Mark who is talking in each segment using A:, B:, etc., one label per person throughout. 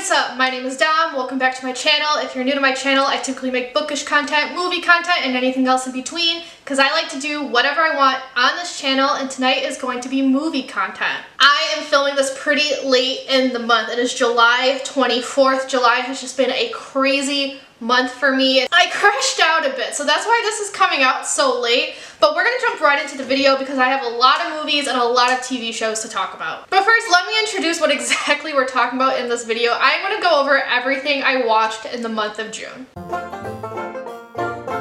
A: what's up? My name is Dom. Welcome back to my channel. If you're new to my channel, I typically make bookish content, movie content, and anything else in between because I like to do whatever I want on this channel, and tonight is going to be movie content. I am filming this pretty late in the month. It is July 24th. July has just been a crazy month for me. I crashed out a bit, so that's why this is coming out so late, but we're gonna jump right into the video because I have a lot of movies and a lot of TV shows to talk about. But first, let me introduce what exactly we're talking about in this video. I'm gonna go over everything I watched in the month of June.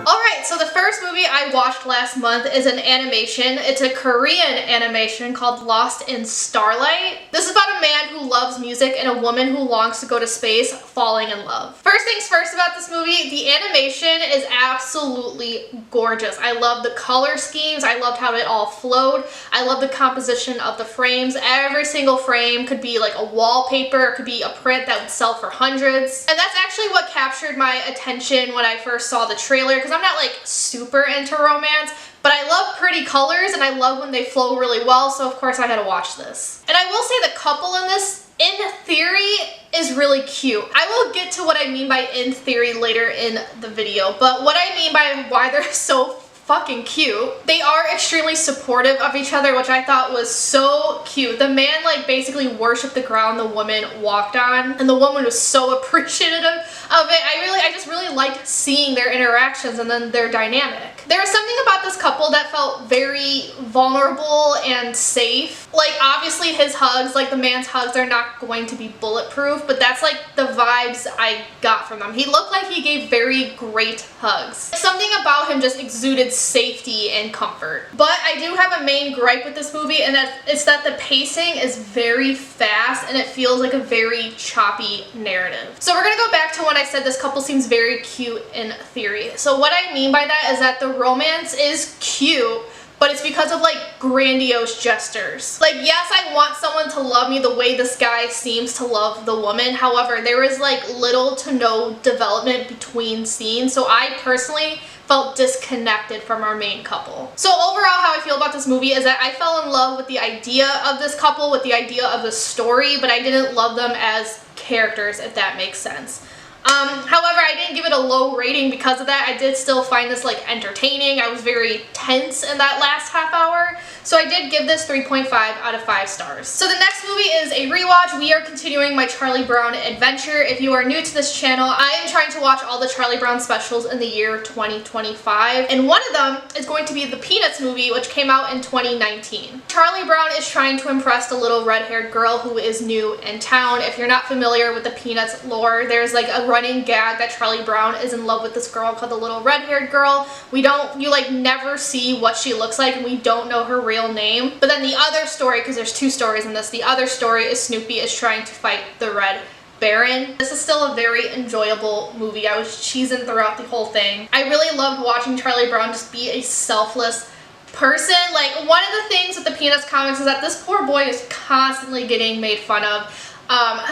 A: Alright, so the first movie I watched last month is an animation. It's a Korean animation called Lost in Starlight. This is about a man who loves music and a woman who longs to go to space falling in love. First things first about this movie, the animation is absolutely gorgeous. I love the color schemes. I loved how it all flowed. I love the composition of the frames. Every single frame could be like a wallpaper, it could be a print that would sell for hundreds. And that's actually what captured my attention when I first saw the trailer, because I'm not like super into romance, but I love pretty colors and I love when they flow really well, so of course I had to watch this. And I will say the couple in this, in theory, is really cute. I will get to what I mean by in theory later in the video, but what I mean by why they're so fucking cute, they are extremely supportive of each other, which I thought was so cute. The man like basically worshipped the ground the woman walked on, and the woman was so appreciative of it. I just really liked seeing their interactions and then their dynamic. There was something about this couple that felt very vulnerable and safe. Like obviously his hugs, like the man's hugs, are not going to be bulletproof, but that's like the vibes I got from them. He looked like he gave very great hugs. Something about him just exuded safety and comfort. But I do have a main gripe with this movie, and it's that the pacing is very fast and it feels like a very choppy narrative. So we're gonna go back to when I said this couple seems very cute in theory. So what I mean by that is that the romance is cute, but it's because of like grandiose gestures. Like, yes, I want someone to love me the way this guy seems to love the woman. However, there is like little to no development between scenes, so I personally felt disconnected from our main couple. So overall, how I feel about this movie is that I fell in love with the idea of this couple, with the idea of the story, but I didn't love them as characters, if that makes sense. However, I didn't give it a low rating because of that. I did still find this like entertaining. I was very tense in that last half hour. So I did give this 3.5 out of 5 stars. So the next movie is a rewatch. We are continuing my Charlie Brown adventure. If you are new to this channel, I am trying to watch all the Charlie Brown specials in the year 2025. And one of them is going to be the Peanuts movie, which came out in 2019. Charlie Brown is trying to impress the little red-haired girl who is new in town. If you're not familiar with the Peanuts lore, there's like a running gag that Charlie Brown is in love with this girl called the little red-haired girl. You like never see what she looks like, and we don't know her real name. But then the other story, because there's two stories in this, the other story is Snoopy is trying to fight the Red Baron. This is still a very enjoyable movie. I was cheesing throughout the whole thing. I really loved watching Charlie Brown just be a selfless person. Like, one of the things with the Peanuts comics is that this poor boy is constantly getting made fun of.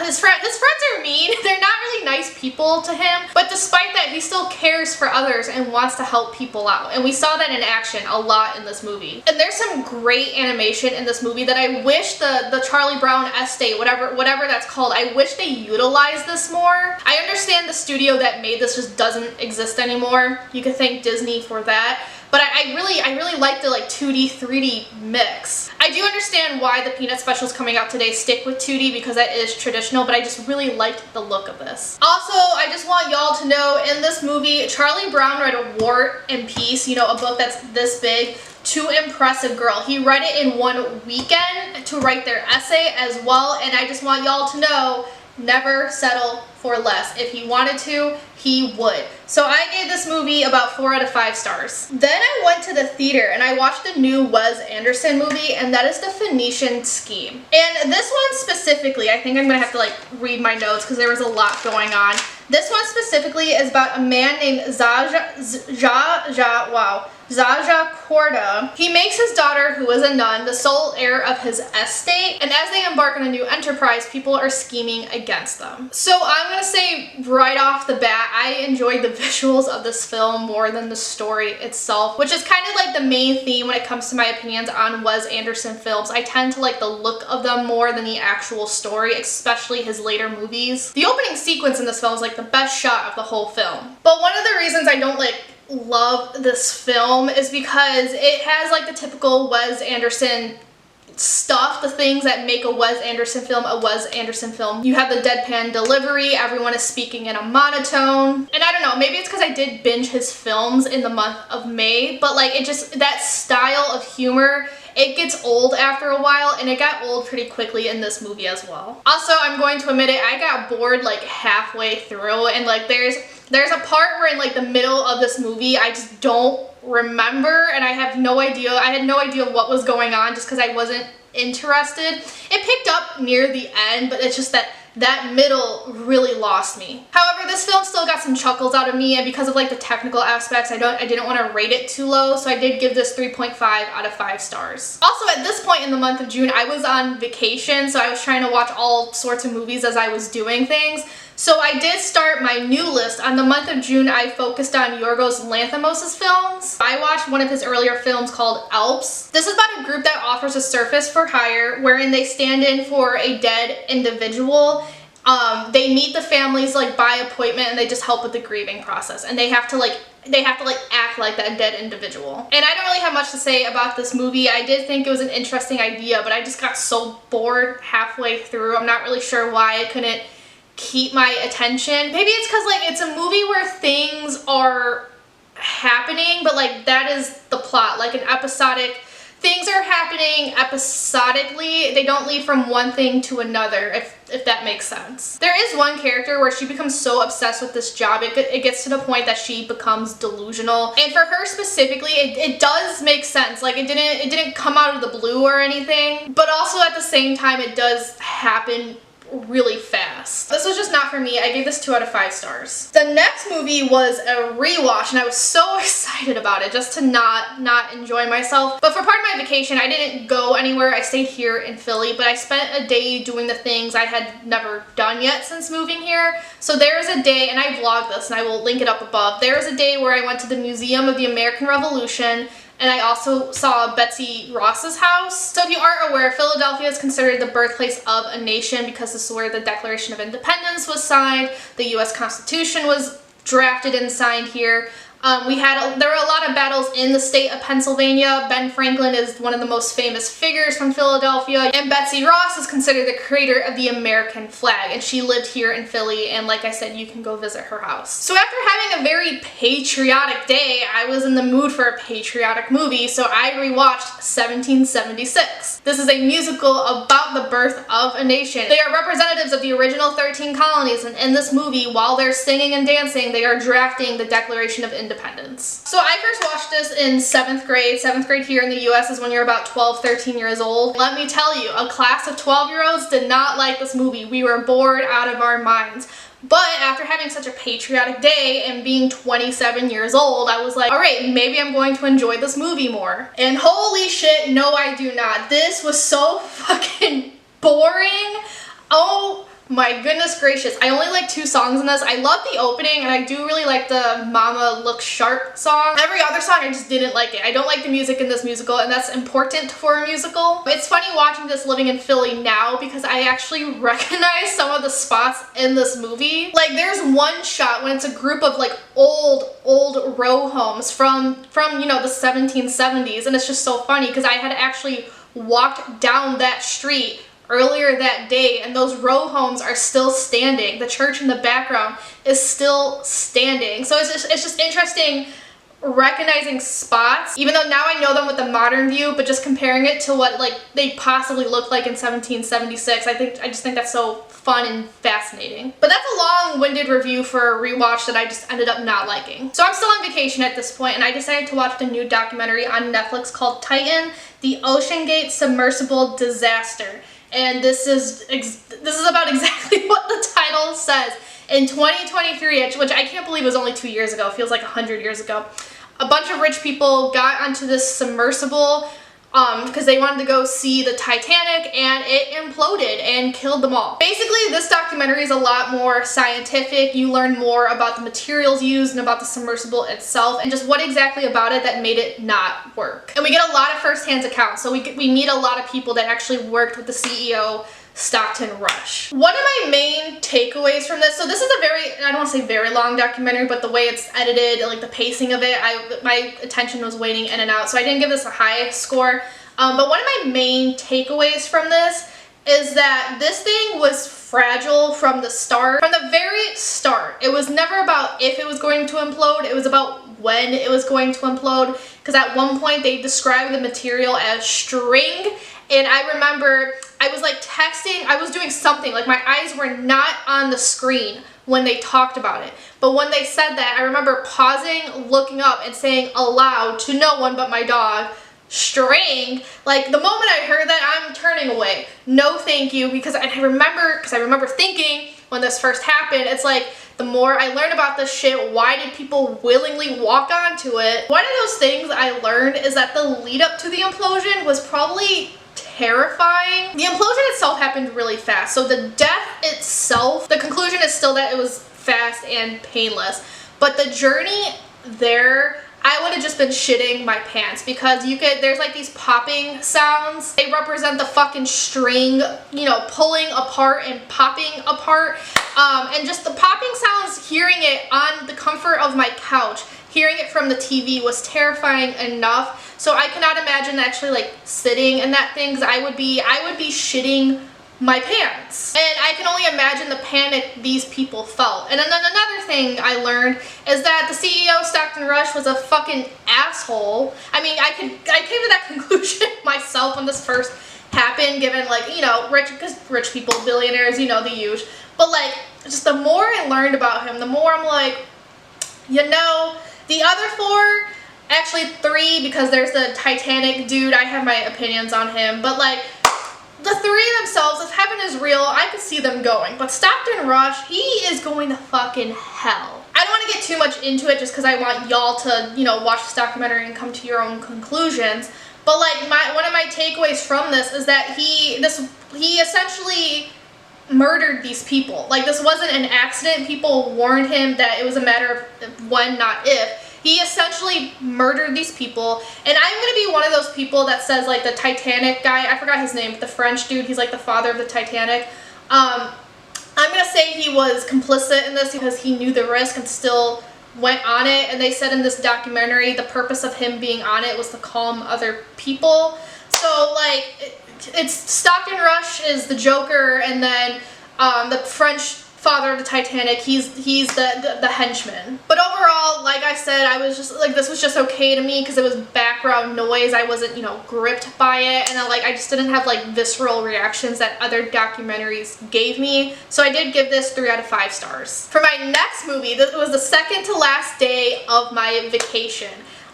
A: His friends are mean. They're not really nice people to him, but despite that, he still cares for others and wants to help people out. And we saw that in action a lot in this movie. And there's some great animation in this movie that I wish the Charlie Brown estate, whatever that's called, I wish they utilized this more. I understand the studio that made this just doesn't exist anymore. You could thank Disney for that. But I really like the like 2D, 3D mix. I do understand why the Peanut specials coming out today stick with 2D because that is traditional, but I just really liked the look of this. Also, I just want y'all to know, in this movie, Charlie Brown read A War and Peace, you know, a book that's this big, to impress a girl. He read it in one weekend to write their essay as well, and I just want y'all to know, never settle for less. If he wanted to, he would. So I gave this movie about 4 out of 5 stars. Then I went to the theater and I watched the new Wes Anderson movie, and that is The Phoenician Scheme. And this one specifically, I think I'm gonna have to like read my notes because there was a lot going on. This one specifically is about a man named Zsa Zsa Korda. He makes his daughter, who is a nun, the sole heir of his estate, and as they embark on a new enterprise, people are scheming against them. So I'm gonna say right off the bat, I enjoyed the visuals of this film more than the story itself, which is kind of like the main theme when it comes to my opinions on Wes Anderson films. I tend to like the look of them more than the actual story, especially his later movies. The opening sequence in this film is like the best shot of the whole film. But one of the reasons I don't love this film is because it has like the typical Wes Anderson stuff, the things that make a Wes Anderson film a Wes Anderson film. You have the deadpan delivery, everyone is speaking in a monotone, and I don't know, maybe it's because I did binge his films in the month of May, but like it just, that style of humor, it gets old after a while, and it got old pretty quickly in this movie as well. Also, I'm going to admit it, I got bored like halfway through, and like there's a part where in like the middle of this movie I just don't remember, and I had no idea what was going on just because I wasn't interested. It picked up near the end, but it's just that middle really lost me. However, this film still got some chuckles out of me, and because of like the technical aspects, I didn't want to rate it too low, so I did give this 3.5 out of 5 stars. Also, at this point in the month of June, I was on vacation, so I was trying to watch all sorts of movies as I was doing things. So I did start my new list. On the month of June, I focused on Yorgos Lanthimos' films. I watched one of his earlier films called Alps. This is about a group that offers a service for hire wherein they stand in for a dead individual. They meet the families like by appointment, and they just help with the grieving process, and they have to act like that dead individual. And I don't really have much to say about this movie. I did think it was an interesting idea, but I just got so bored halfway through. I'm not really sure why I couldn't keep my attention. Maybe it's because like it's a movie where things are happening, but like that is the plot, like an episodic, things are happening episodically. They don't lead from one thing to another, if that makes sense. There is one character where she becomes so obsessed with this job, it gets to the point that she becomes delusional. And for her specifically, it does make sense. Like it didn't come out of the blue or anything, but also at the same time, it does happen really fast. This was just not for me. I gave this 2 out of 5 stars. The next movie was a rewatch, and I was so excited about it just to not enjoy myself. But for part of my vacation, I didn't go anywhere. I stayed here in Philly, but I spent a day doing the things I had never done yet since moving here. So there is a day, and I vlogged this, and I will link it up above. There is a day where I went to the Museum of the American Revolution, and I also saw Betsy Ross's house. So if you aren't aware, Philadelphia is considered the birthplace of a nation because this is where the Declaration of Independence was signed, the US Constitution was drafted and signed here. There were a lot of battles in the state of Pennsylvania. Ben Franklin is one of the most famous figures from Philadelphia, and Betsy Ross is considered the creator of the American flag, and she lived here in Philly, and like I said, you can go visit her house. So after having a very patriotic day, I was in the mood for a patriotic movie, so I rewatched 1776. This is a musical about the birth of a nation. They are representatives of the original 13 colonies, and in this movie, while they're singing and dancing, they are drafting the Declaration of Independence. So I first watched this in 7th grade. 7th grade here in the US is when you're about 12, 13 years old. Let me tell you, a class of 12-year-olds did not like this movie. We were bored out of our minds. But after having such a patriotic day and being 27 years old, I was like, all right, maybe I'm going to enjoy this movie more. And holy shit, no I do not. This was so fucking boring. Oh my goodness gracious. I only like 2 songs in this. I love the opening, and I do really like the Mama Look Sharp song. Every other song, I just didn't like it. I don't like the music in this musical, and that's important for a musical. It's funny watching this living in Philly now because I actually recognize some of the spots in this movie. Like there's one shot when it's a group of like old row homes from you know, the 1770s, and it's just so funny because I had actually walked down that street earlier that day, and those row homes are still standing. The church in the background is still standing. So it's just interesting recognizing spots, even though now I know them with the modern view, but just comparing it to what like they possibly looked like in 1776, I just think that's so fun and fascinating. But that's a long-winded review for a rewatch that I just ended up not liking. So I'm still on vacation at this point, and I decided to watch the new documentary on Netflix called Titan: The OceanGate Submersible Disaster. And this is about exactly what the title says. In 2023, which I can't believe was only 2 years ago, it feels like 100 years ago, a bunch of rich people got onto this submersible because they wanted to go see the Titanic, and it imploded and killed them all. Basically, this documentary is a lot more scientific. You learn more about the materials used and about the submersible itself and just what exactly about it that made it not work. And we get a lot of first-hand accounts. So we meet a lot of people that actually worked with the CEO, Stockton Rush. One of my main takeaways from this, so this is a very, I don't want to say very long documentary, but the way it's edited, like the pacing of it, my attention was waning in and out, so I didn't give this a high score. But one of my main takeaways from this is that this thing was fragile from the start. From the very start, it was never about if it was going to implode, it was about when it was going to implode, because at one point they described the material as string, and I remember I was like texting, I was doing something, like my eyes were not on the screen when they talked about it. But when they said that, I remember pausing, looking up, and saying aloud to no one but my dog, string. Like the moment I heard that, I'm turning away. No thank you, because I remember thinking when this first happened, it's like the more I learned about this shit, why did people willingly walk onto it? One of those things I learned is that the lead up to the implosion was probably terrifying. The implosion itself happened really fast, so the death itself, the conclusion is still that it was fast and painless, but the journey there, I would have just been shitting my pants, because there's like these popping sounds. They represent the fucking string, you know, pulling apart and popping apart, and just the popping sounds, hearing it on the comfort of my couch, hearing it from the TV was terrifying enough. So I cannot imagine actually like sitting in that thing, because I would be shitting my pants. And I can only imagine the panic these people felt. And then another thing I learned is that the CEO, Stockton Rush, was a fucking asshole. I mean, I came to that conclusion myself when this first happened, given like, you know, rich people, billionaires, you know, the huge. But like, just the more I learned about him, the more I'm like, you know, the other four, actually three, because there's the Titanic dude, I have my opinions on him, but like, the three themselves, if heaven is real, I could see them going. But Stockton Rush, he is going to fucking hell. I don't want to get too much into it just because I want y'all to, you know, watch this documentary and come to your own conclusions. But like, one of my takeaways from this is that he essentially murdered these people. Like, this wasn't an accident. People warned him that it was a matter of when, not if. He essentially murdered these people, and I'm gonna be one of those people that says, like, the Titanic guy, I forgot his name, but the French dude, he's like the father of the Titanic. I'm gonna say he was complicit in this because he knew the risk and still went on it, and they said in this documentary the purpose of him being on it was to calm other people. So, like, it's Stockton Rush is the Joker, and then the French father of the Titanic, he's the henchman. But overall, like I said, I was just like, this was just okay to me because it was background noise. I wasn't, you know, gripped by it, and I just didn't have like visceral reactions that other documentaries gave me. So I did give this 3 out of 5 stars. For my next movie, this was the second to last day of my vacation.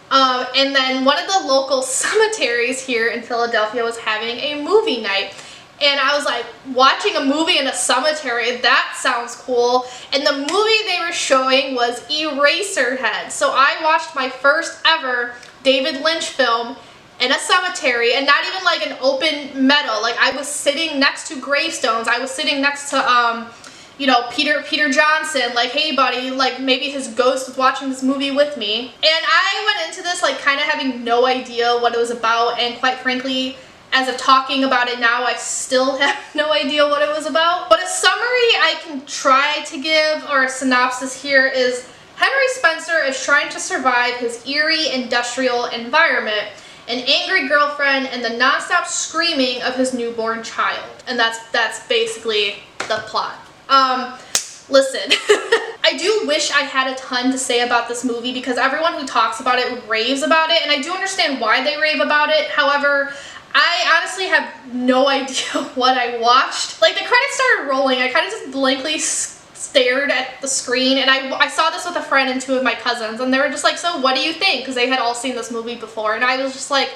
A: And then one of the local cemeteries here in Philadelphia was having a movie night. And I was like, watching a movie in a cemetery, that sounds cool. And the movie they were showing was Eraserhead. So I watched my first ever David Lynch film in a cemetery, and not even like an open meadow. Like, I was sitting next to gravestones. I was sitting next to, you know, Peter Johnson, like, hey buddy, like maybe his ghost was watching this movie with me. And I went into this like kind of having no idea what it was about, and quite frankly, as of talking about it now, I still have no idea what it was about. But a summary I can try to give, or a synopsis here, is Henry Spencer is trying to survive his eerie industrial environment, an angry girlfriend, and the nonstop screaming of his newborn child. And that's basically the plot. Listen, I do wish I had a ton to say about this movie because everyone who talks about it raves about it, and I do understand why they rave about it. However, I honestly have no idea what I watched. Like, the credits started rolling, I kind of just blankly stared at the screen, and I saw this with a friend and 2 of my cousins, and they were just like, so what do you think? Because they had all seen this movie before, and I was just like,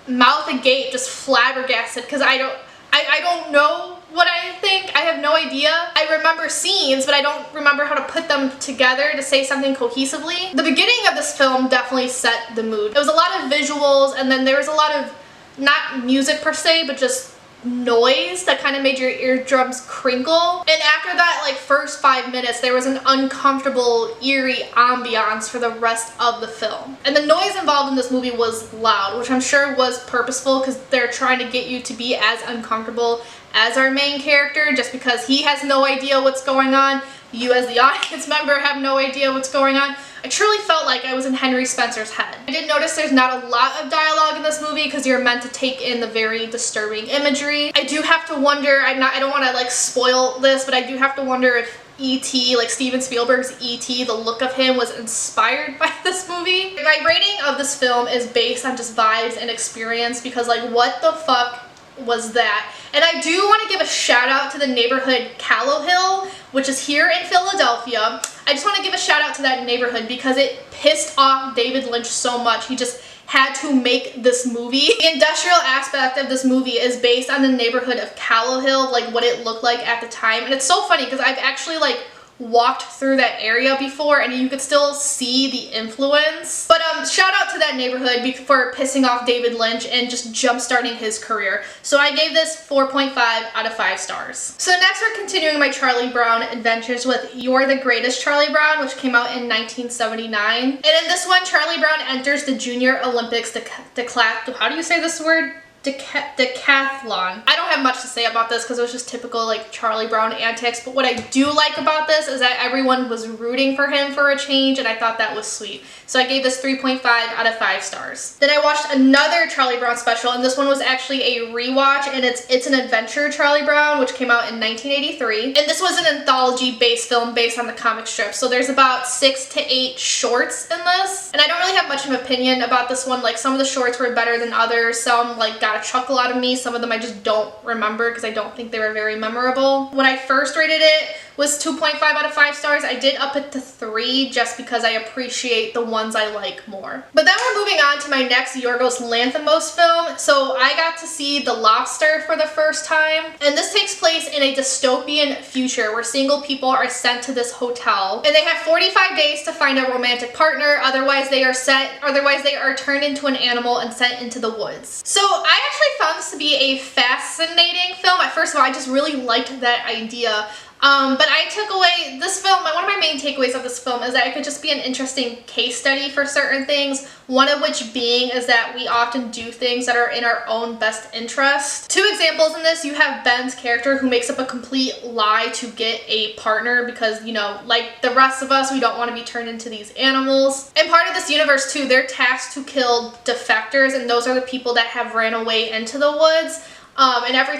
A: mouth agape, just flabbergasted, because I don't know what I think. I have no idea. I remember scenes, but I don't remember how to put them together to say something cohesively. The beginning of this film definitely set the mood. It was a lot of visuals, and then there was a lot of, not music per se, but just noise that kind of made your eardrums crinkle. And after that, like, first 5 minutes, there was an uncomfortable, eerie ambiance for the rest of the film. And the noise involved in this movie was loud, which I'm sure was purposeful because they're trying to get you to be as uncomfortable as our main character, just because he has no idea what's going on. You as the audience member have no idea what's going on. I truly felt like I was in Henry Spencer's head. I did notice there's not a lot of dialogue in this movie because you're meant to take in the very disturbing imagery. I do have to wonder, I don't want to like spoil this, but I do have to wonder if E.T., like Steven Spielberg's E.T., the look of him was inspired by this movie. My rating of this film is based on just vibes and experience because, like, what the fuck was that? And I do want to give a shout out to the neighborhood Callowhill, which is here in Philadelphia. I just want to give a shout out to that neighborhood because it pissed off David Lynch so much. He just had to make this movie. The industrial aspect of this movie is based on the neighborhood of Callowhill, like what it looked like at the time. And it's so funny because I've actually like walked through that area before and you could still see the influence. But shout out to that neighborhood for pissing off David Lynch and just jump-starting his career. So I gave this 4.5 out of 5 stars. So next we're continuing my Charlie Brown adventures with You're the Greatest Charlie Brown, which came out in 1979. And in this one, Charlie Brown enters the Junior Olympics how do you say this word? Decathlon. I don't have much to say about this because it was just typical like Charlie Brown antics, but what I do like about this is that everyone was rooting for him for a change, and I thought that was sweet. So I gave this 3.5 out of 5 stars. Then I watched another Charlie Brown special, and this one was actually a rewatch, and it's an adventure Charlie Brown, which came out in 1983. And this was an anthology-based film based on the comic strip. So there's about 6 to 8 shorts in this. And I don't really have much of an opinion about this one. Like, some of the shorts were better than others. Some like got a chuckle out of me. Some of them I just don't remember because I don't think they were very memorable. When I first rated it was 2.5 out of 5 stars. I did up it to 3 just because I appreciate the ones I like more. But then we're moving on to my next Yorgos Lanthimos film. So I got to see The Lobster for the first time. And this takes place in a dystopian future where single people are sent to this hotel. And they have 45 days to find a romantic partner. Otherwise they are turned into an animal and sent into the woods. So I actually found this to be a fascinating film. First of all, I just really liked that idea. But I took away this film, one of my main takeaways of this film is that it could just be an interesting case study for certain things, one of which being is that we often do things that are in our own best interest. 2 examples in this, you have Ben's character who makes up a complete lie to get a partner because, you know, like the rest of us, we don't want to be turned into these animals. And part of this universe too, they're tasked to kill defectors, and those are the people that have ran away into the woods. And every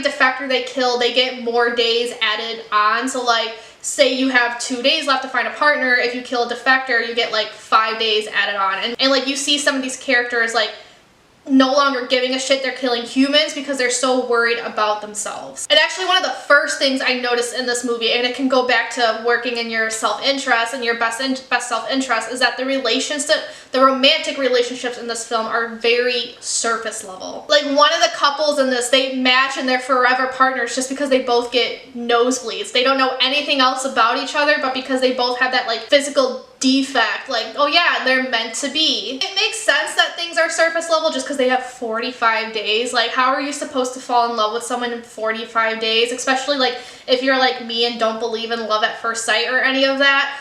A: defector they kill, they get more days added on. So like, say you have 2 days left to find a partner, if you kill a defector, you get like 5 days added on. And like, you see some of these characters like no longer giving a shit they're killing humans because they're so worried about themselves. And actually one of the first things I noticed in this movie, and it can go back to working in your self-interest and your best self-interest, is that the romantic relationships in this film are very surface level. Like, one of the couples in this, they match and they're forever partners just because they both get nosebleeds. They don't know anything else about each other, but because they both have that like physical defect, like, oh yeah, they're meant to be. It makes sense that things are surface level just because they have 45 days. Like, how are you supposed to fall in love with someone in 45 days? Especially like if you're like me and don't believe in love at first sight or any of that.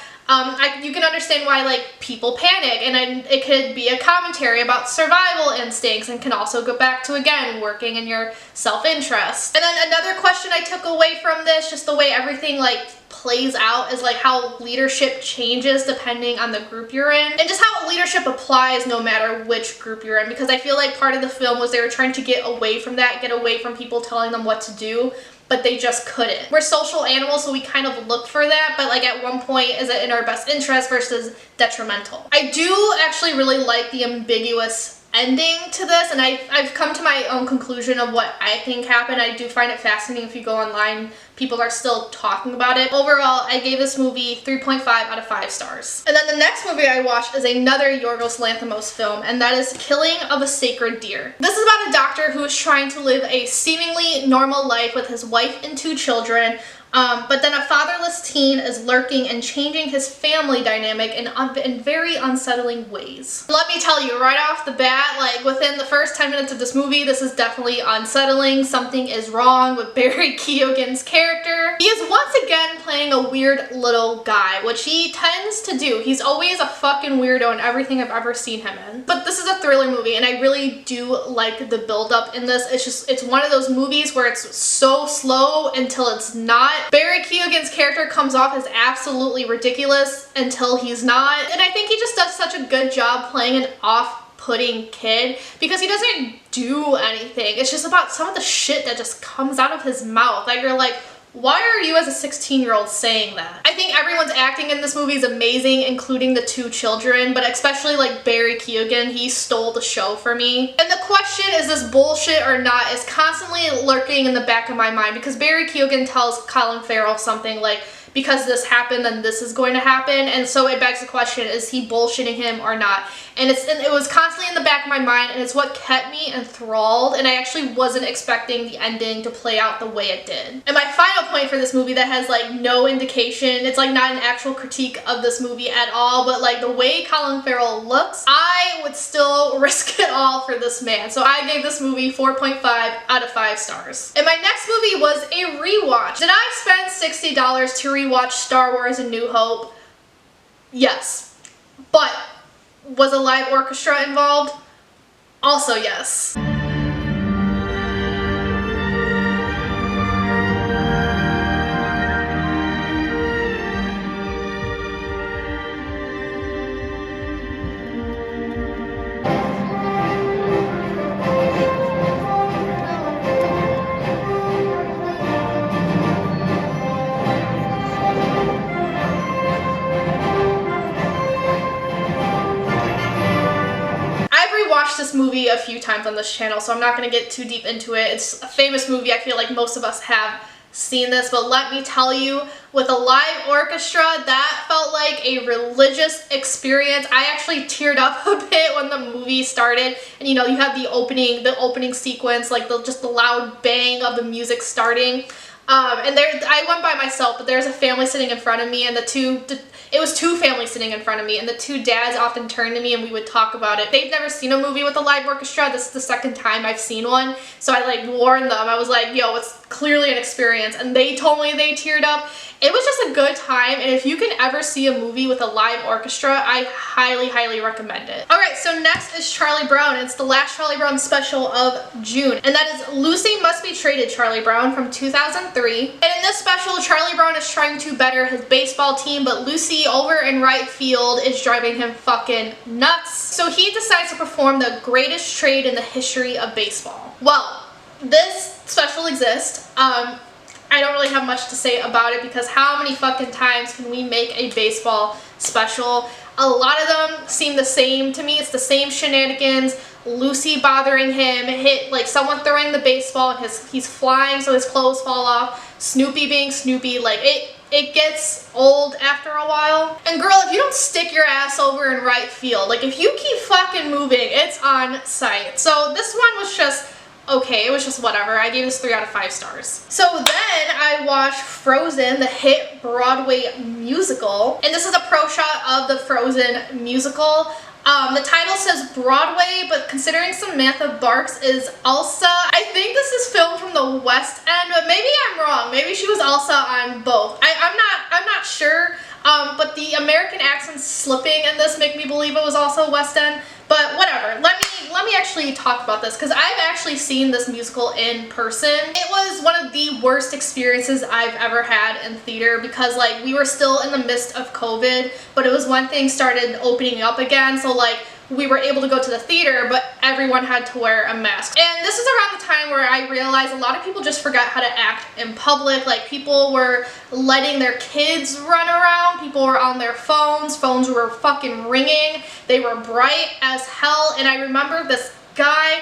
A: You can understand why like people panic, and it could be a commentary about survival instincts and can also go back to, again, working in your self-interest. And then another question I took away from this, just the way everything like plays out, is like how leadership changes depending on the group you're in, and just how leadership applies no matter which group you're in, because I feel like part of the film was they were trying to get away from that, get away from people telling them what to do, but they just couldn't. We're social animals, so we kind of look for that, but like at one point, is it in our best interest versus detrimental? I do actually really like the ambiguous ending to this, and I've come to my own conclusion of what I think happened. I do find it fascinating. If you go online, people are still talking about it. Overall, I gave this movie 3.5 out of 5 stars. And then the next movie I watched is another Yorgos Lanthimos film, and that is Killing of a Sacred Deer. This is about a doctor who is trying to live a seemingly normal life with his wife and 2 children, But then a fatherless teen is lurking and changing his family dynamic in very unsettling ways. Let me tell you right off the bat, like within the first 10 minutes of this movie, this is definitely unsettling. Something is wrong with Barry Keoghan's character. He is once again playing a weird little guy, which he tends to do. He's always a fucking weirdo in everything I've ever seen him in. But this is a thriller movie, and I really do like the build-up in this. It's one of those movies where it's so slow until it's not. Barry Keoghan's character comes off as absolutely ridiculous until he's not, and I think he just does such a good job playing an off-putting kid because he doesn't do anything. It's just about some of the shit that just comes out of his mouth that you're like, why are you as a 16-year-old saying that? I think everyone's acting in this movie is amazing, including the two children, but especially like Barry Keoghan, he stole the show for me. And the question, is this bullshit or not, is constantly lurking in the back of my mind because Barry Keoghan tells Colin Farrell something like, because this happened, then this is going to happen. And so it begs the question, is he bullshitting him or not? And it was constantly in the back of my mind, and it's what kept me enthralled, and I actually wasn't expecting the ending to play out the way it did. And my final point for this movie that has like no indication, it's like not an actual critique of this movie at all, but like the way Colin Farrell looks, I would still risk it all for this man. So I gave this movie 4.5 out of 5 stars. And my next movie was a rewatch. Did I spend $60 to rewatch Star Wars: A New Hope? Yes. But was a live orchestra involved? Also yes. This movie a few times on this channel, so I'm not going to get too deep into it. It's a famous movie. I feel like most of us have seen this, but let me tell you, with a live orchestra, that felt like a religious experience. I actually teared up a bit when the movie started, and you know, you have the opening sequence, like just the loud bang of the music starting. And I went by myself, but there's a family sitting in front of me, and it was two families sitting in front of me, and the two dads often turned to me and we would talk about it. They've never seen a movie with a live orchestra. This is the second time I've seen one, so I like warned them. I was like, yo, it's clearly an experience, and they told me they teared up. It was just a good time, and if you can ever see a movie with a live orchestra, I highly, highly recommend it. Alright, so next is Charlie Brown. It's the last Charlie Brown special of June, and that is Lucy Must Be Traded Charlie Brown from 2003. And in this special, Charlie Brown is trying to better his baseball team, but Lucy over in right field is driving him fucking nuts. So he decides to perform the greatest trade in the history of baseball. Well, this special exists. I don't really have much to say about it because how many fucking times can we make a baseball special? A lot of them seem the same to me. It's the same shenanigans. Lucy bothering him, like someone throwing the baseball and he's flying so his clothes fall off. Snoopy being Snoopy, like it gets old after a while. And girl, if you don't stick your ass over in right field, like if you keep fucking moving, it's on sight. So this one was just okay, it was just whatever. I gave this 3 out of 5 stars. So then I watched Frozen, the hit Broadway musical. And this is a pro shot of the Frozen musical. The title says Broadway, but considering Samantha Barks is Elsa, I think this is filmed from the West End, but maybe I'm wrong. Maybe she was Elsa on both. I'm not sure, but the American accents slipping in this make me believe it was also West End. But whatever, let me actually talk about this because I've actually seen this musical in person. It was one of the worst experiences I've ever had in theater because like we were still in the midst of COVID, but it was when things started opening up again, so like we were able to go to the theater, but everyone had to wear a mask. And this is around the time where I realized a lot of people just forgot how to act in public. Like people were letting their kids run around, people were on their phones were fucking ringing, they were bright as hell, and I remember this guy,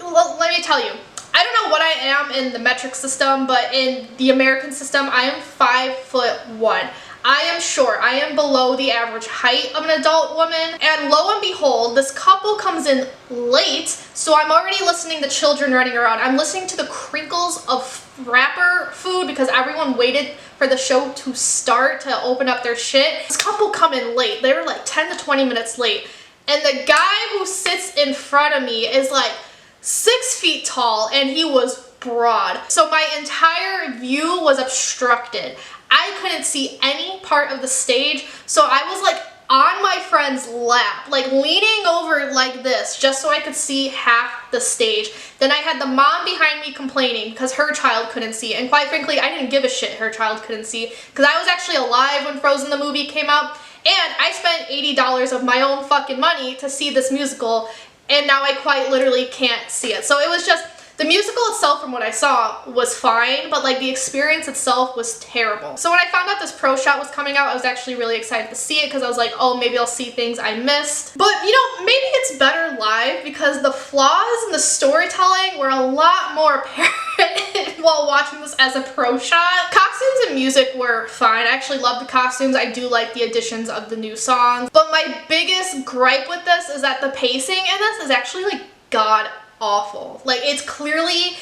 A: well, let me tell you, I don't know what I am in the metric system, but in the American system, I am 5'1". I am short. I am below the average height of an adult woman, and lo and behold, this couple comes in late, so I'm already listening to children running around. I'm listening to the crinkles of rapper food because everyone waited for the show to start to open up their shit. This couple come in late. They were like 10 to 20 minutes late. And the guy who sits in front of me is like 6 feet tall and he was broad. So my entire view was obstructed. I couldn't see any part of the stage. So I was like on my friend's lap, like leaning over like this just so I could see half the stage. Then I had the mom behind me complaining because her child couldn't see. And quite frankly, I didn't give a shit her child couldn't see because I was actually alive when Frozen the movie came out. And I spent $80 of my own fucking money to see this musical, and now I quite literally can't see it. So it was just, the musical itself from what I saw was fine, but like the experience itself was terrible. So when I found out this pro shot was coming out, I was actually really excited to see it because I was like, oh, maybe I'll see things I missed. But you know, maybe it's better live because the flaws in the storytelling were a lot more apparent while watching this as a pro shot. Costumes and music were fine. I actually love the costumes. I do like the additions of the new songs. But my biggest gripe with this is that the pacing in this is actually like god awful. Like it's clearly,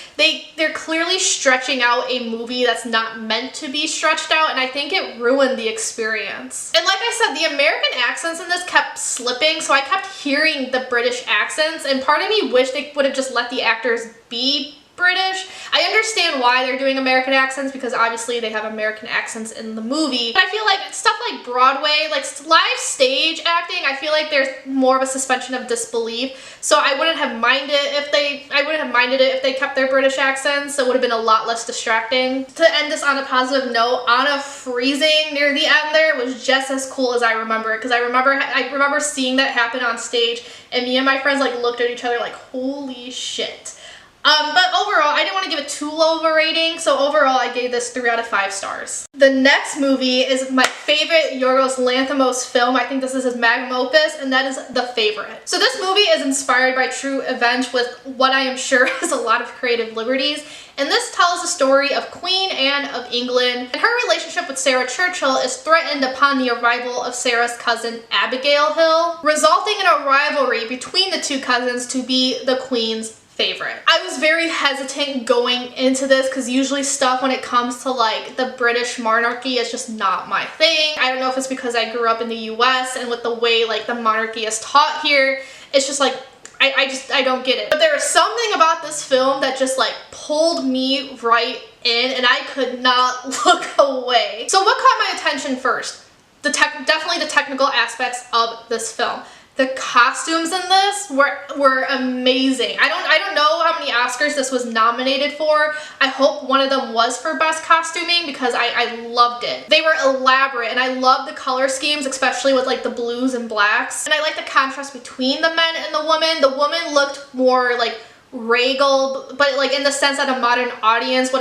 A: they're clearly stretching out a movie that's not meant to be stretched out, and I think it ruined the experience. And like I said, the American accents in this kept slipping, so I kept hearing the British accents, and part of me wished they would have just let the actors be British. I understand why they're doing American accents because obviously they have American accents in the movie. But I feel like stuff like Broadway, like live stage acting, I feel like there's more of a suspension of disbelief. So I wouldn't have minded it if they kept their British accents. It would have been a lot less distracting. To end this on a positive note, Anna freezing near the end there was just as cool as I remember it, because I remember seeing that happen on stage, and me and my friends like looked at each other like, holy shit. But overall, I didn't want to give it too low of a rating, so overall I gave this 3 out of 5 stars. The next movie is my favorite Yorgos Lanthimos film. I think this is his magnum opus, and that is The Favorite. So this movie is inspired by true events with what I am sure is a lot of creative liberties, and this tells the story of Queen Anne of England, and her relationship with Sarah Churchill is threatened upon the arrival of Sarah's cousin Abigail Hill, resulting in a rivalry between the two cousins to be the Queen's favorite. I was very hesitant going into this because usually stuff when it comes to like the British monarchy is just not my thing. I don't know if it's because I grew up in the US and with the way like the monarchy is taught here, it's just like I don't get it. But there was something about this film that just like pulled me right in and I could not look away. So what caught my attention first? Definitely the technical aspects of this film. The costumes in this were amazing. I don't know how many Oscars this was nominated for. I hope one of them was for best costuming because I loved it. They were elaborate and I love the color schemes, especially with like the blues and blacks. And I like the contrast between the men and the woman. The woman looked more like regal, but like in the sense that what a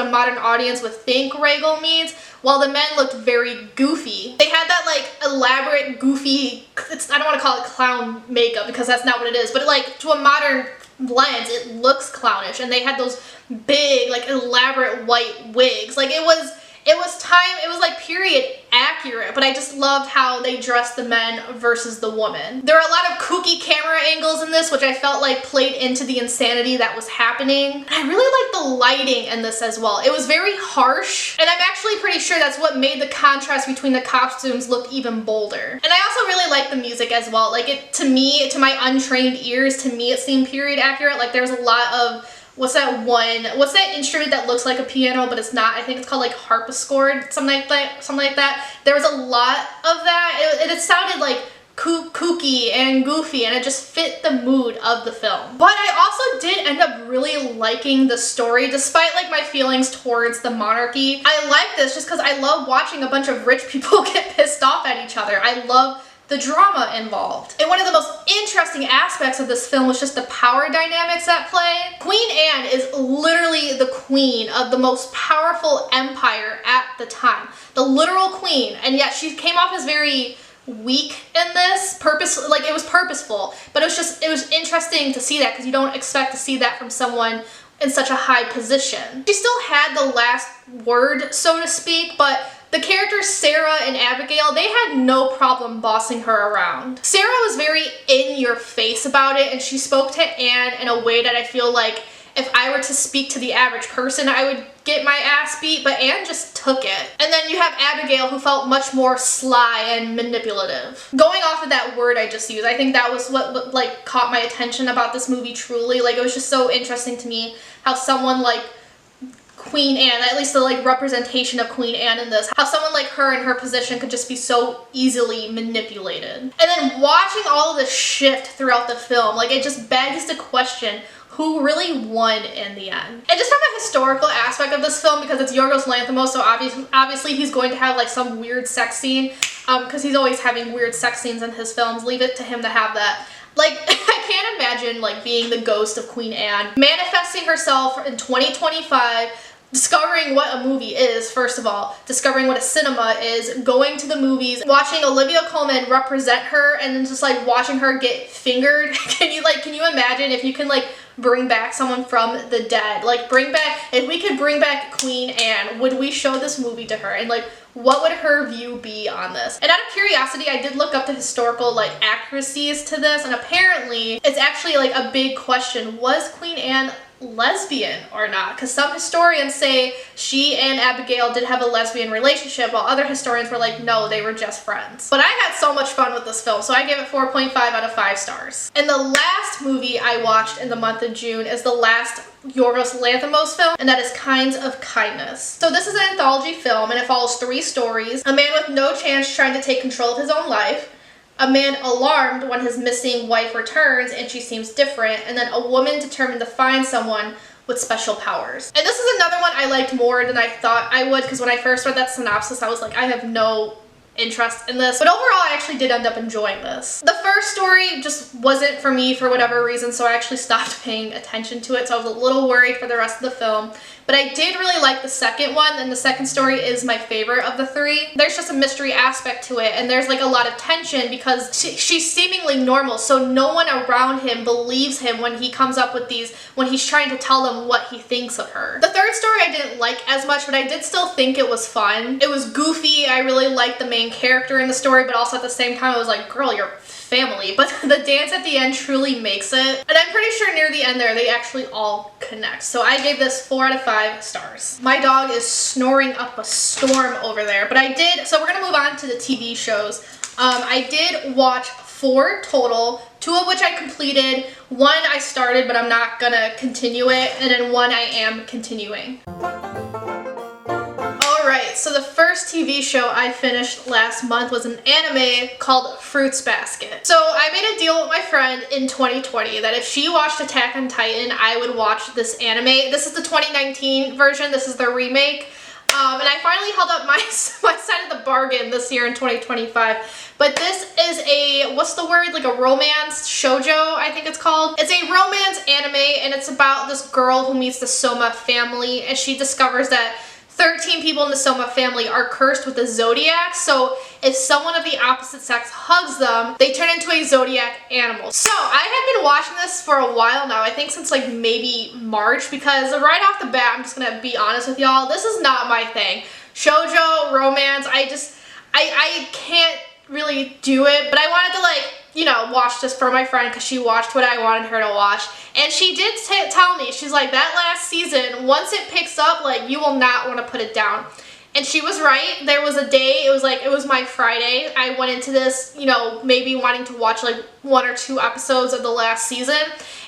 A: modern audience would think regal means, while the men looked very goofy. They had that like elaborate goofy, I don't want to call it clown makeup because that's not what it is, but like to a modern lens it looks clownish, and they had those big like elaborate white wigs. Like it was like period accurate, but I just loved how they dressed the men versus the woman. There are a lot of kooky camera angles in this, which I felt like played into the insanity that was happening. And I really liked the lighting in this as well. It was very harsh, and I'm actually pretty sure that's what made the contrast between the costumes look even bolder. And I also really liked the music as well. Like to my untrained ears, to me it seemed period accurate. Like there's a lot of what's that instrument that looks like a piano but it's not? I think it's called like harpsichord, something like that. There was a lot of that. It sounded like kooky and goofy, and it just fit the mood of the film. But I also did end up really liking the story despite like my feelings towards the monarchy. I like this just because I love watching a bunch of rich people get pissed off at each other. I love the drama involved. And one of the most interesting aspects of this film was just the power dynamics at play. Queen Anne is literally the queen of the most powerful empire at the time. The literal queen, and yet she came off as very weak in this. It was purposeful, but it was interesting to see that because you don't expect to see that from someone in such a high position. She still had the last word, so to speak, but the characters Sarah and Abigail, they had no problem bossing her around. Sarah was very in your face about it, and she spoke to Anne in a way that I feel like if I were to speak to the average person, I would get my ass beat, but Anne just took it. And then you have Abigail, who felt much more sly and manipulative. Going off of that word I just used, I think that was what like caught my attention about this movie truly. Like, it was just so interesting to me how someone like Queen Anne, at least the like representation of Queen Anne in this, how someone like her in her position could just be so easily manipulated. And then watching all of this shift throughout the film, like, it just begs the question, who really won in the end? And just from a historical aspect of this film, because it's Yorgos Lanthimos, so obviously he's going to have like some weird sex scene, because he's always having weird sex scenes in his films. Leave it to him to have that. Like, I can't imagine like being the ghost of Queen Anne, manifesting herself in 2025, discovering what a movie is, first of all, discovering what a cinema is, going to the movies, watching Olivia Colman represent her, and then just like watching her get fingered. Can you imagine if you can like bring back someone from the dead? Like, if we could bring back Queen Anne, would we show this movie to her? And like, what would her view be on this? And out of curiosity, I did look up the historical like accuracies to this, and apparently it's actually like a big question. Was Queen Anne lesbian or not? Because some historians say she and Abigail did have a lesbian relationship, while other historians were like, no, they were just friends. But I had so much fun with this film, so I gave it 4.5 out of 5 stars. And the last movie I watched in the month of June is the last Yorgos Lanthimos film, and that is Kinds of Kindness. So this is an anthology film, and it follows 3 stories. A man with no chance trying to take control of his own life, a man alarmed when his missing wife returns and she seems different, and then a woman determined to find someone with special powers. And this is another one I liked more than I thought I would, because when I first read that synopsis, I was like, I have no interest in this. But overall, I actually did end up enjoying this. The first story just wasn't for me for whatever reason, so I actually stopped paying attention to it, so I was a little worried for the rest of the film. But I did really like the second one, and the second story is my favorite of the 3. There's just a mystery aspect to it, and there's like a lot of tension because she's seemingly normal, so no one around him believes him when he comes up with these, when he's trying to tell them what he thinks of her. The third story I didn't like as much, but I did still think it was fun. It was goofy. I really liked the main character in the story, but also at the same time I was like, girl, you're family. But the dance at the end truly makes it, and I'm pretty sure near the end there they actually all connect. So I gave this 4 out of 5 stars. My dog is snoring up a storm over there, but so we're gonna move on to the TV shows. I did watch 4 total, 2 of which I completed, 1 I started but I'm not gonna continue it, and then 1 I am continuing. Alright, so the first TV show I finished last month was an anime called Fruits Basket. So I made a deal with my friend in 2020 that if she watched Attack on Titan, I would watch this anime. This is the 2019 version, this is the remake. And I finally held up my side of the bargain this year in 2025. But this is a, what's the word, like a romance shoujo, I think it's called. It's a romance anime, and it's about this girl who meets the Soma family, and she discovers that 13 people in the Soma family are cursed with the zodiac, so if someone of the opposite sex hugs them, they turn into a zodiac animal. So I have been watching this for a while now, I think since like maybe March, because right off the bat, I'm just gonna be honest with y'all, this is not my thing. Shoujo, romance, I can't really do it, but I wanted to like, you know, watch this for my friend because she watched what I wanted her to watch. And she did tell me, she's like, that last season, once it picks up, like, you will not want to put it down. And she was right. There was a day, it was my Friday. I went into this, you know, maybe wanting to watch like 1 or 2 episodes of the last season.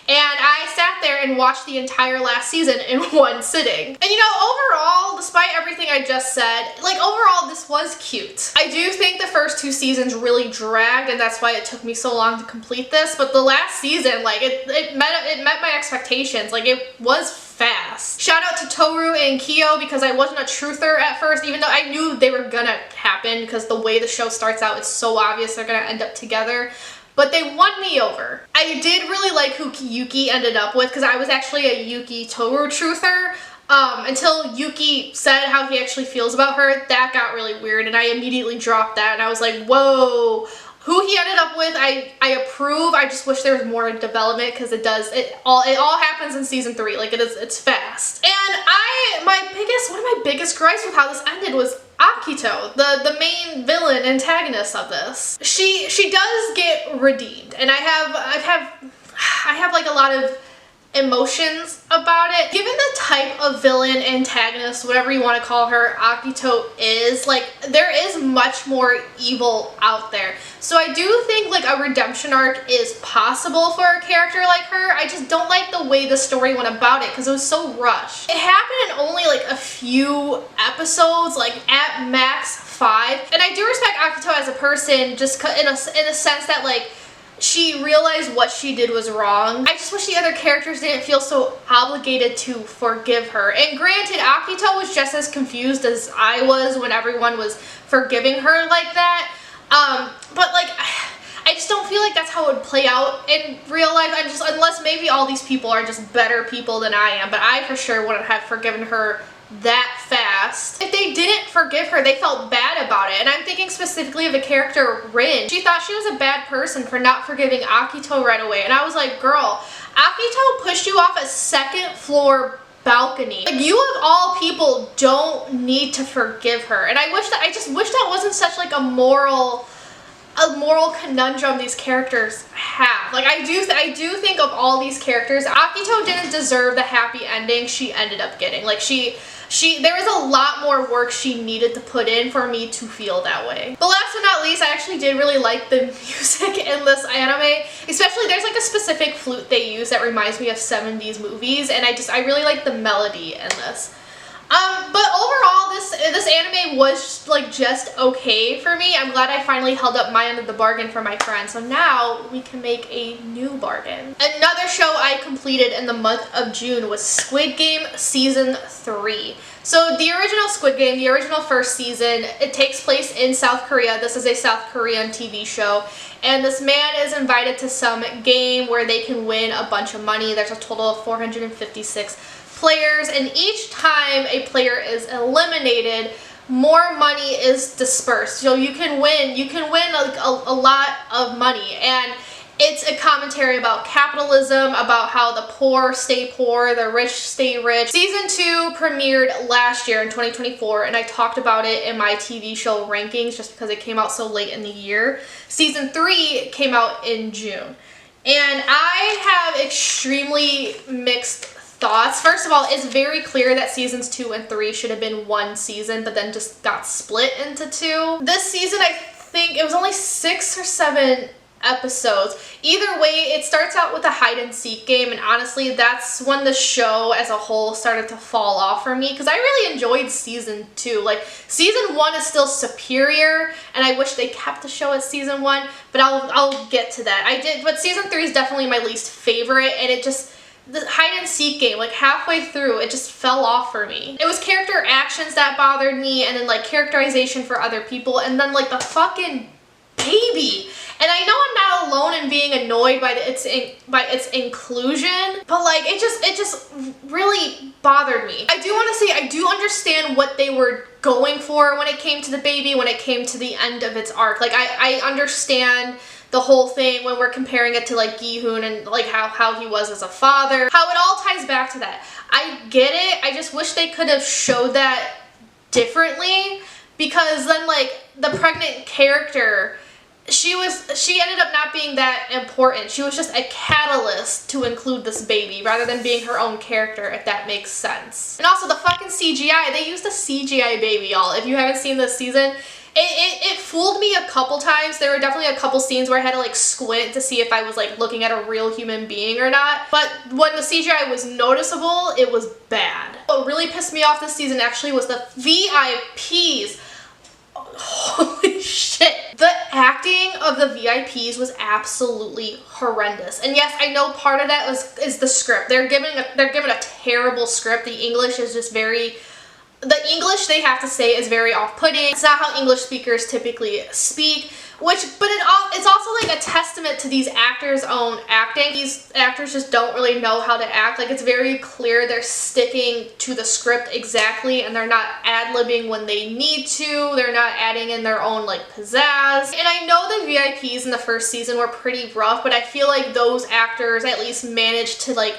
A: And I sat there and watched the entire last season in 1 sitting. And you know, overall, despite everything I just said, like overall, this was cute. I do think the first 2 seasons really dragged, and that's why it took me so long to complete this. But the last season, like it met my expectations. Like it was fast. Shout out to Toru and Kyo, because I wasn't a truther at first, even though I knew they were gonna happen because the way the show starts out, it's so obvious they're gonna end up together. But they won me over. I did really like who Yuki ended up with, because I was actually a Yuki Toru truther. Until Yuki said how he actually feels about her, that got really weird, and I immediately dropped that, and I was like, whoa. Who he ended up with, I approve. I just wish there was more development, because it all happens in season 3. Like it's fast. And one of my biggest gripes with how this ended was Akito, the main villain antagonist of this. She does get redeemed, and I have like a lot of emotions about it. Given the type of villain, antagonist, whatever you want to call her, Akito is, like, there is much more evil out there. So I do think, like, a redemption arc is possible for a character like her. I just don't like the way the story went about it because it was so rushed. It happened in only, like, a few episodes, like, at max 5. And I do respect Akito as a person just in a sense that, like, she realized what she did was wrong. I just wish the other characters didn't feel so obligated to forgive her. And granted, Akito was just as confused as I was when everyone was forgiving her like that. But like, I just don't feel like that's how it would play out in real life. Unless maybe all these people are just better people than I am, but I for sure wouldn't have forgiven her that fast. If they didn't forgive her, they felt bad about it. And I'm thinking specifically of the character Rin. She thought she was a bad person for not forgiving Akito right away. And I was like, girl, Akito pushed you off a 2nd floor balcony. Like, you of all people don't need to forgive her. And I just wish that wasn't such like a moral conundrum these characters have. Like, I do think of all these characters, Akito didn't deserve the happy ending she ended up getting. Like, there was a lot more work she needed to put in for me to feel that way. But last but not least, I actually did really like the music in this anime. Especially, there's like a specific flute they use that reminds me of 70s movies, and I really like the melody in this. But overall, this anime was like just okay for me. I'm glad I finally held up my end of the bargain for my friend. So now we can make a new bargain. Another show I completed in the month of June was Squid Game Season 3. So the original Squid Game, the original first season, it takes place in South Korea. This is a South Korean TV show. And this man is invited to some game where they can win a bunch of money. There's a total of 456 players, and each time a player is eliminated, more money is dispersed. So you can win like a lot of money, and it's a commentary about capitalism, about how the poor stay poor, the rich stay rich. Season 2 premiered last year in 2024, and I talked about it in my TV show rankings just because it came out so late in the year. Season 3 came out in June, and I have extremely mixed thoughts. First of all, it's very clear that seasons 2 and 3 should have been one season, but then just got split into 2. This season, I think it was only 6 or 7 episodes. Either way, it starts out with a hide and seek game, and honestly, that's when the show as a whole started to fall off for me, because I really enjoyed season 2. Like, season 1 is still superior, and I wish they kept the show as season 1, but I'll get to that. But season 3 is definitely my least favorite, and the hide and seek game, like halfway through, it just fell off for me. It was character actions that bothered me, and then like characterization for other people, and then like the fucking baby. And I know I'm not alone in being annoyed by its inclusion, but like it just really bothered me. I do want to say I do understand what they were going for when it came to the baby, when it came to the end of its arc. Like I understand the whole thing when we're comparing it to like Gi-hoon and like how he was as a father, how it all ties back to that. I get it. I just wish they could have showed that differently, because then like the pregnant character, she ended up not being that important. She was just a catalyst to include this baby rather than being her own character, if that makes sense. And also the fucking CGI, they used a CGI baby, y'all. If you haven't seen this season, it fooled me a couple times. There were definitely a couple scenes where I had to like squint to see if I was like looking at a real human being or not. But when the CGI was noticeable, it was bad. What really pissed me off this season actually was the VIPs. Holy shit. The acting of the VIPs was absolutely horrendous. And yes, I know part of that is the script. They're given a terrible script. The English is just the English they have to say is very off-putting. It's not how English speakers typically speak, but it's also like a testament to these actors' own acting. These actors just don't really know how to act. Like, it's very clear they're sticking to the script exactly, and they're not ad-libbing when they need to. They're not adding in their own like pizzazz. And I know the VIPs in the first season were pretty rough, but I feel like those actors at least managed to like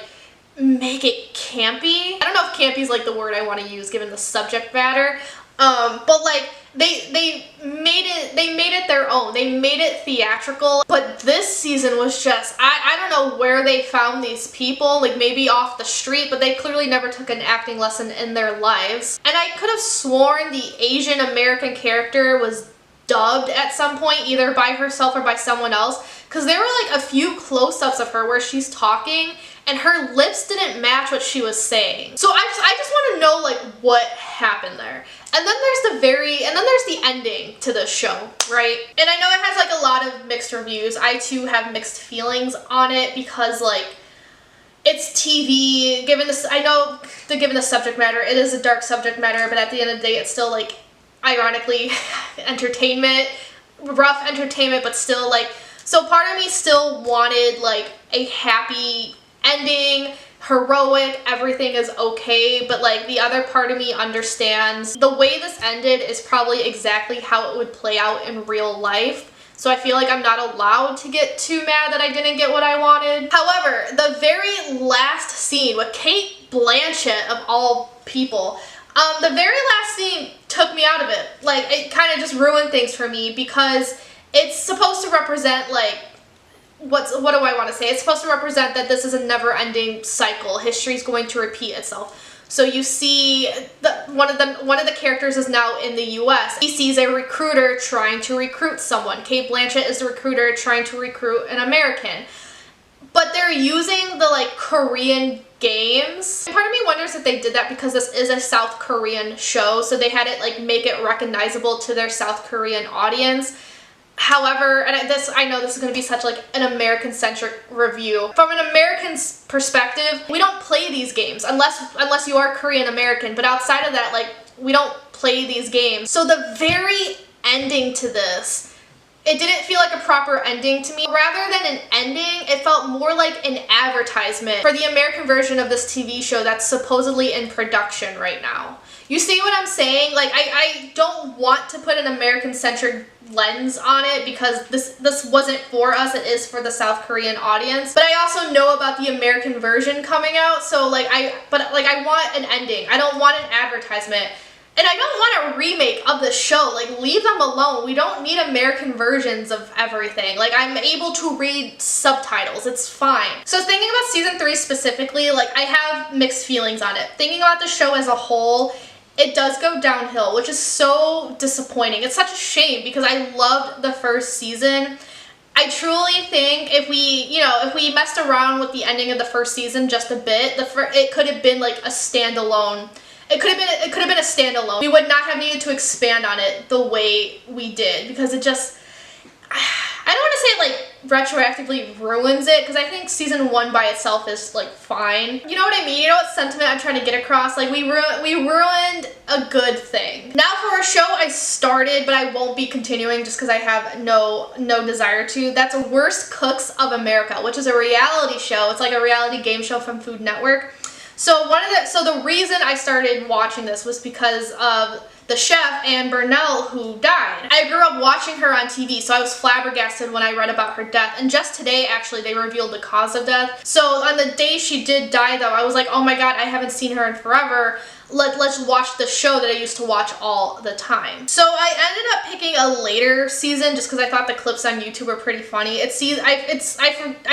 A: make it campy. I don't know if campy is like the word I want to use given the subject matter, but like they made it their own. They made it theatrical. But this season was just, I don't know where they found these people, like maybe off the street, but they clearly never took an acting lesson in their lives. And I could have sworn the Asian American character was dubbed at some point, either by herself or by someone else, because there were like a few close-ups of her where she's talking and her lips didn't match what she was saying. So I just want to know like what happened there. And then there's the ending to the show, right? And I know it has like a lot of mixed reviews. I too have mixed feelings on it because like it's TV, given the subject matter, it is a dark subject matter, but at the end of the day it's still like ironically entertainment, rough entertainment, but still like, so part of me still wanted like a happy ending, heroic, everything is okay, but like the other part of me understands the way this ended is probably exactly how it would play out in real life. So I feel like I'm not allowed to get too mad that I didn't get what I wanted. However, the very last scene with Cate Blanchett of all people, the very last scene took me out of it. Like, it kind of just ruined things for me because it's supposed to represent, like, what do I want to say? It's supposed to represent that this is a never-ending cycle. History's going to repeat itself. So you see, one of the characters is now in the U.S. He sees a recruiter trying to recruit someone. Cate Blanchett is the recruiter trying to recruit an American. But they're using the, like, Korean games. And part of me wonders if they did that because this is a South Korean show, so they had it, like, make it recognizable to their South Korean audience. However, and I know this is going to be such like an American-centric review. From an American's perspective, we don't play these games unless you are Korean American, but outside of that, like, we don't play these games. So the very ending to this, it didn't feel like a proper ending to me. Rather than an ending, it felt more like an advertisement for the American version of this TV show that's supposedly in production right now. You see what I'm saying? Like, I don't want to put an American-centric lens on it because this wasn't for us, it is for the South Korean audience. But I also know about the American version coming out, so like I want an ending. I don't want an advertisement. And I don't want a remake of the show. Like, leave them alone. We don't need American versions of everything. Like, I'm able to read subtitles. It's fine. So thinking about season 3 specifically, like, I have mixed feelings on it. Thinking about the show as a whole, it does go downhill, which is so disappointing. It's such a shame because I loved the first season. I truly think if we messed around with the ending of the first season just a bit, it could have been like a standalone. It could have been a standalone. We would not have needed to expand on it the way we did because it just, I don't want to say it like retroactively ruins it because I think season 1 by itself is like fine. You know what I mean? You know what sentiment I'm trying to get across? Like, we ruined a good thing. Now for a show I started but I won't be continuing just because I have no desire to. That's Worst Cooks of America, which is a reality show. It's like a reality game show from Food Network. So the reason I started watching this was because of the chef, Anne Burnell, who died. I grew up watching her on TV, so I was flabbergasted when I read about her death. And just today, actually, they revealed the cause of death. So on the day she did die, though, I was like, oh my god, I haven't seen her in forever. Let's watch the show that I used to watch all the time. So I ended up picking a later season just because I thought the clips on YouTube were pretty funny. I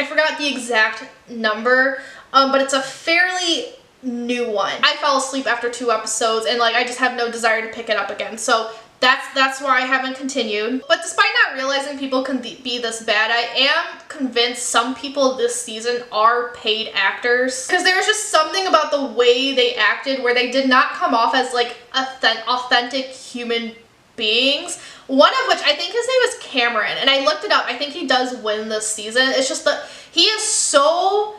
A: forgot the exact number, but it's a fairly new one. I fell asleep after 2 episodes and like I just have no desire to pick it up again. So that's why I haven't continued. But despite not realizing people can be this bad, I am convinced some people this season are paid actors. Because there was just something about the way they acted where they did not come off as like authentic human beings. One of which, I think his name is Cameron, and I looked it up. I think he does win this season. It's just that he is so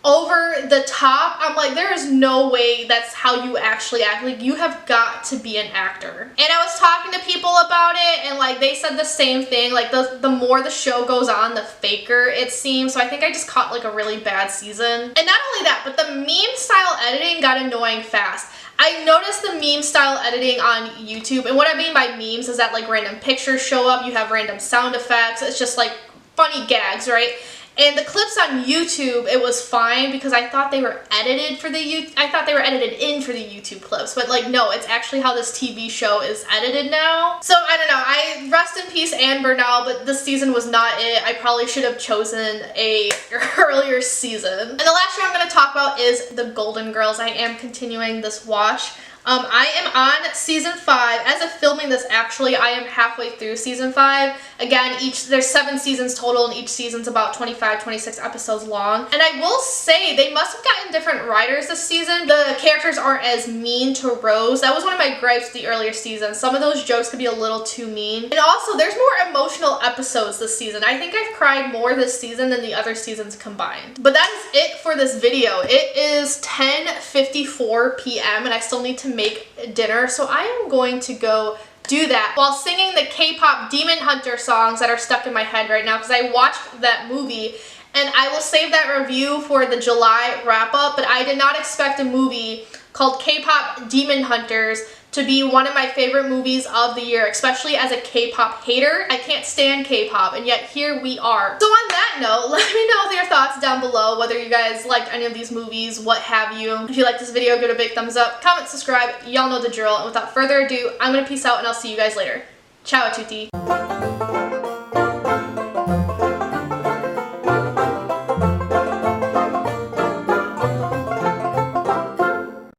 A: over the top. I'm like, there is no way that's how you actually act. Like, you have got to be an actor. And I was talking to people about it and like they said the same thing. Like the more the show goes on, the faker it seems. So I think I just caught like a really bad season. And not only that, but the meme style editing got annoying fast. I noticed the meme style editing on YouTube, and what I mean by memes is that like random pictures show up, you have random sound effects, it's just like funny gags, right? And the clips on YouTube, it was fine because I thought they were edited for I thought they were edited in for the YouTube clips, but like no, it's actually how this TV show is edited now. So I don't know, I rest in peace Amber now, but this season was not it. I probably should have chosen a earlier season. And the last show I'm going to talk about is The Golden Girls. I am continuing this watch. I am on season 5. As of filming this, actually, I am halfway through season 5. Again, there's 7 seasons total, and each season's about 25, 26 episodes long. And I will say, they must have gotten different writers this season. The characters aren't as mean to Rose. That was one of my gripes the earlier seasons. Some of those jokes could be a little too mean. And also, there's more emotional episodes this season. I think I've cried more this season than the other seasons combined. But that is it for this video. It is 10:54 p.m. and I still need to make dinner, so I am going to go do that while singing the K-pop Demon Hunter songs that are stuck in my head right now because I watched that movie, and I will save that review for the July wrap-up, but I did not expect a movie called K-pop Demon Hunters to be one of my favorite movies of the year, especially as a K-pop hater. I can't stand K-pop, and yet here we are. So on that note, let me know your thoughts down below, whether you guys liked any of these movies, what have you. If you like this video, give it a big thumbs up, comment, subscribe, y'all know the drill, and without further ado, I'm gonna peace out and I'll see you guys later. Ciao a tutti.